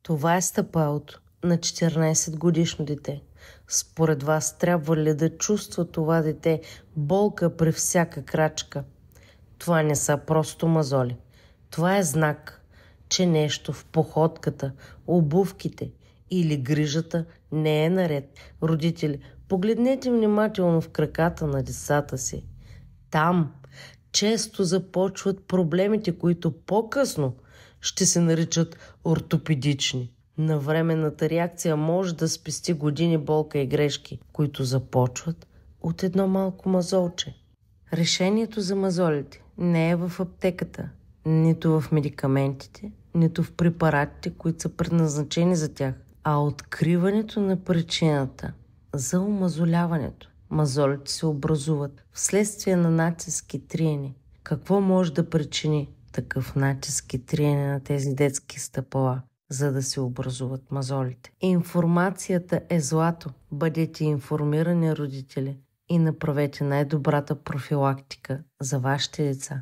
Това е стъпалото на 14 годишно дете. Според вас трябва ли да чувства това дете болка при всяка крачка? Това не са просто мазоли. Това е знак, че нещо в походката, обувките или грижата не е наред. Родители, погледнете внимателно в краката на децата си. Там често започват проблемите, които по-късно ще се наричат ортопедични. Навременната реакция може да спести години болка и грешки, които започват от едно малко мазолче. Решението за мазолите не е в аптеката, нито в медикаментите, нито в препаратите, които са предназначени за тях, а откриването на причината за омазоляването. Мазолите се образуват вследствие на натиск и триене. Какво може да причини такъв натиск и триене на тези детски стъпала, за да се образуват мазолите? Информацията е злато. Бъдете информирани, родители, и направете най-добрата профилактика за вашите деца.